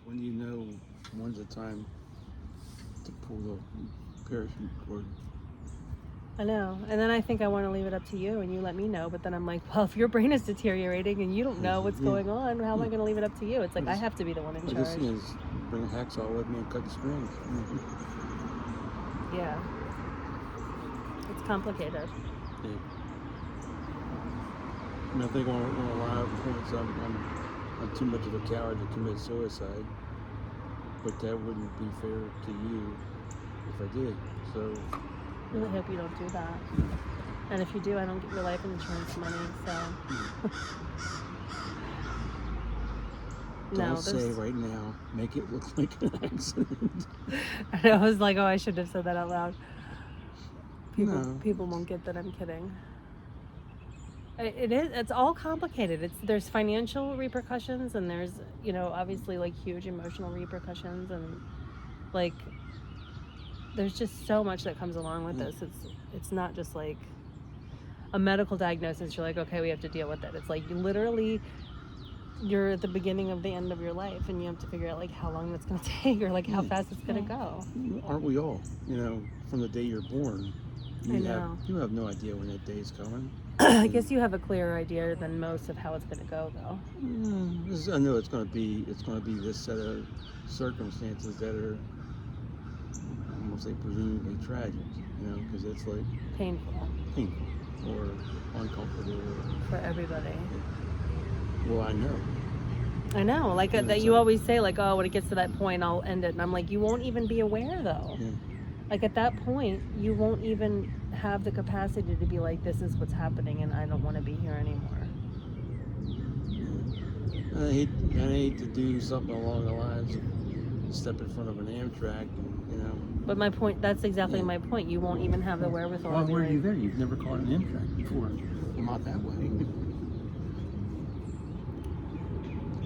When you know when's the time to pull the parachute cord. I know. And then I think I want to leave it up to you and you let me know. But then I'm like, well, if your brain is deteriorating and you don't know what's going on, how am I going to leave it up to you? It's like I have to be the one in I charge. just bring a hacksaw with me and cut the strings. Yeah. It's complicated. Yeah. I mean, I think on a lot of points I'm too much of a coward to commit suicide. But that wouldn't be fair to you if I did. So I really hope you don't do that. And if you do, I don't get your life insurance money, so. don't say right now, make it look like an accident. I was like, oh, I should have said that out loud. People won't get that I'm kidding. It's all complicated. There's financial repercussions and there's, obviously like huge emotional repercussions and like there's just so much that comes along with this. It's not just like a medical diagnosis. You're like, okay, we have to deal with it. It's like you're at the beginning of the end of your life and you have to figure out like how long that's going to take or like how fast it's going to go. Aren't we all? From the day you're born, you have no idea when that day's coming. I guess you have a clearer idea than most of how it's going to go, though. I know it's going to be this set of circumstances that are, I'm going to say, presumably tragic, because it's like painful or uncomfortable for everybody. Well, I know. Like that you always say, like, oh, when it gets to that point, I'll end it. And I'm like, you won't even be aware, though. Yeah. Like, at that point, you won't even have the capacity to be like, this is what's happening, and I don't want to be here anymore. I hate to do something along the lines of step in front of an Amtrak, But my point, that's exactly my point. You won't even have the wherewithal. Why were you there? You've never caught an Amtrak before. Well, not that way.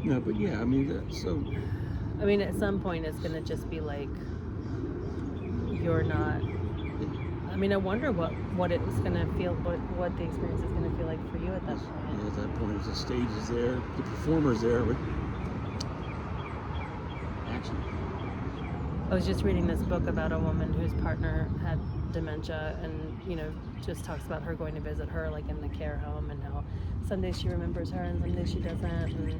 No, but yeah, I mean, at some point, it's going to just be like, you're not. I mean, I wonder what it's going to feel, what the experience is going to feel like for you at that point. Yeah, at that point, the stage is there, the performer's there, but action. I was just reading this book about a woman whose partner had dementia and, just talks about her going to visit her, like, in the care home and how some days she remembers her and some days she doesn't. And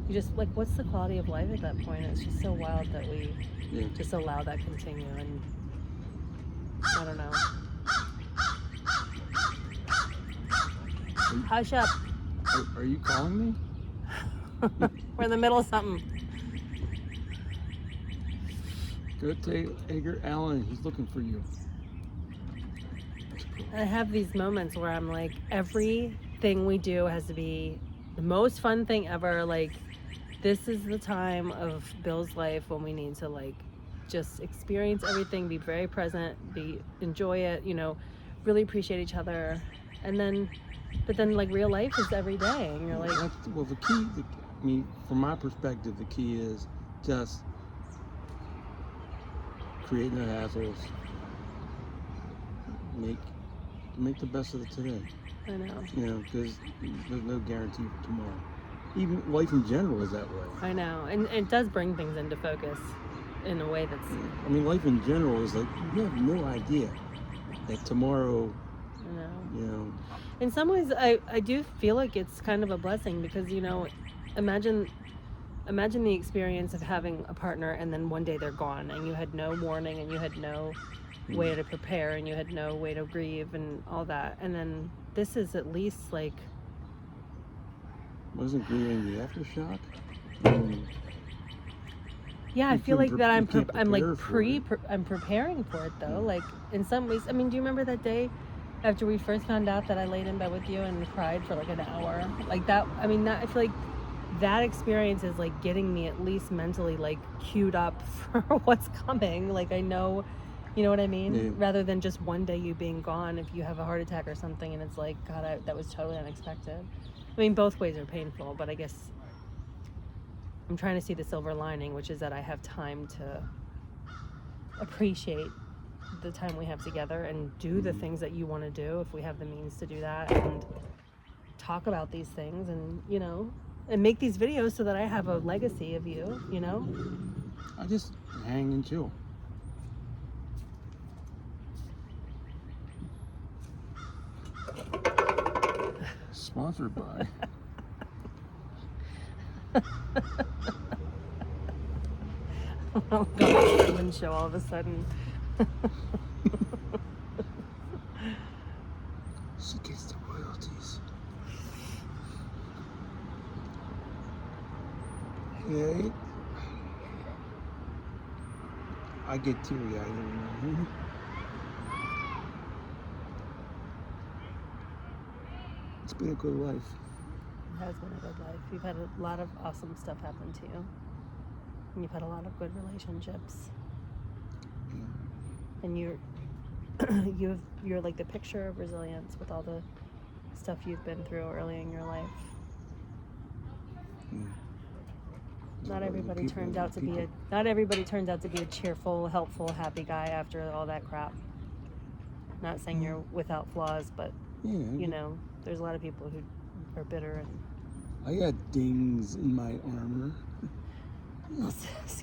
you just, like, what's the quality of life at that point? It's just so wild that we just allow that continue. And I don't know. Hush up. Are you calling me? We're in the middle of something. Go to Edgar Allan. He's looking for you. I have these moments where I'm like, everything we do has to be the most fun thing ever. Like, this is the time of Bill's life when we need to, like, just experience everything, be very present, enjoy it, really appreciate each other. But then like real life is every day and you're like, well, the key, from my perspective, the key is just create no hassles, make the best of it today. I know. Because there's no guarantee for tomorrow. Even life in general is that way. I know, and it does bring things into focus in a way that's... life in general is like, you have no idea that tomorrow, In some ways, I do feel like it's kind of a blessing because, imagine the experience of having a partner and then one day they're gone and you had no warning and you had no way to prepare and you had no way to grieve and all that. And then this is at least like... Wasn't grieving the aftershock? Yeah, I feel like that I'm preparing for it though. Like in some ways, do you remember that day after we first found out that I laid in bed with you and cried for like an hour? Like that, I feel like that experience is like getting me at least mentally like queued up for what's coming. Like I know, you know what I mean? Yeah. Rather than just one day you being gone if you have a heart attack or something and it's like, God, that was totally unexpected. Both ways are painful, but I guess I'm trying to see the silver lining, which is that I have time to appreciate the time we have together and do the things that you want to do if we have the means to do that and talk about these things and, and make these videos so that I have a legacy of you, you know? I just hang and chill. Sponsored by. Oh God, Truman Show all of a sudden. She gets the royalties. Okay. I get teary-eyed every now. It's been a good life. It has been a good life. You've had a lot of awesome stuff happen to you. And you've had a lot of good relationships. Yeah. And you're like the picture of resilience with all the stuff you've been through early in your life. Yeah. Not everybody turns out to be a cheerful, helpful, happy guy after all that crap. Not saying you're without flaws, but you know, there's a lot of people who are bitter and I got dings in my armor. you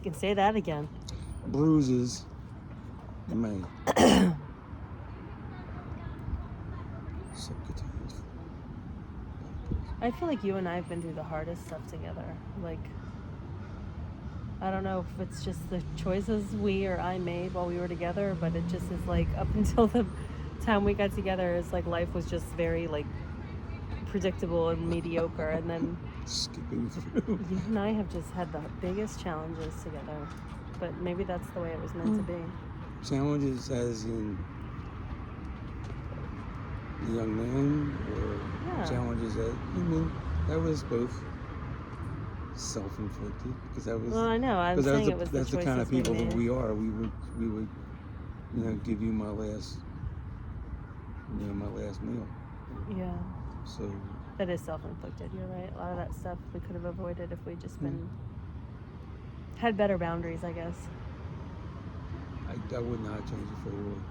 can say that again. Bruises in my subcutaneous. I feel like you and I have been through the hardest stuff together. Like, I don't know if it's just the choices we or I made while we were together, but it just is like up until the time we got together, it's like life was just very like predictable and mediocre, and then Skipping through. you and I have just had the biggest challenges together. But maybe that's the way it was meant to be. Challenges as in a young man, or challenges as, I mean, that was both self-inflicted, because that was. Well, I know. I'm saying it was the that's the choices kind of people we made. that we are. We would, you know, give you my last meal. Yeah. So. That is self-inflicted. You're right. A lot of that stuff we could have avoided if we just had better boundaries, I guess. I would not change it for the world.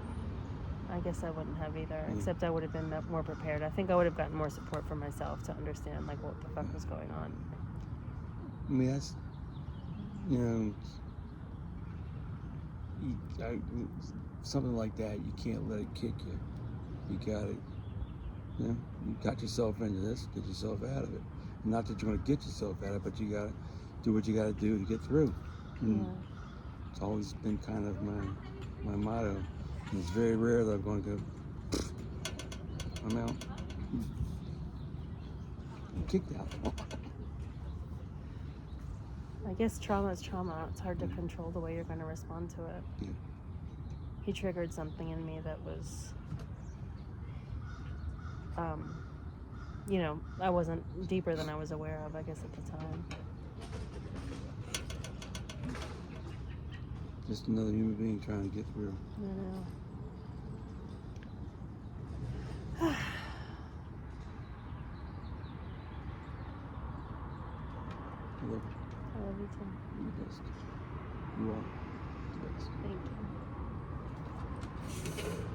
I guess I wouldn't have either, except I would have been more prepared. I think I would have gotten more support from myself to understand like what the fuck was going on. I mean, that's, you know, something like that, you can't let it kick you. You got it. You know, you got yourself into this, get yourself out of it. Not that you're going to get yourself out of it, but you got to do what you got to do to get through. And it's always been kind of my motto. And it's very rare that I'm going to go, I'm out. I'm kicked out. I guess trauma is trauma. It's hard to control the way you're going to respond to it. Yeah. He triggered something in me that was, you know, I wasn't deeper than I was aware of, I guess, at the time. Just another human being trying to get through. I know. I love you. I love you too. You're the best. You are the best. Thank you.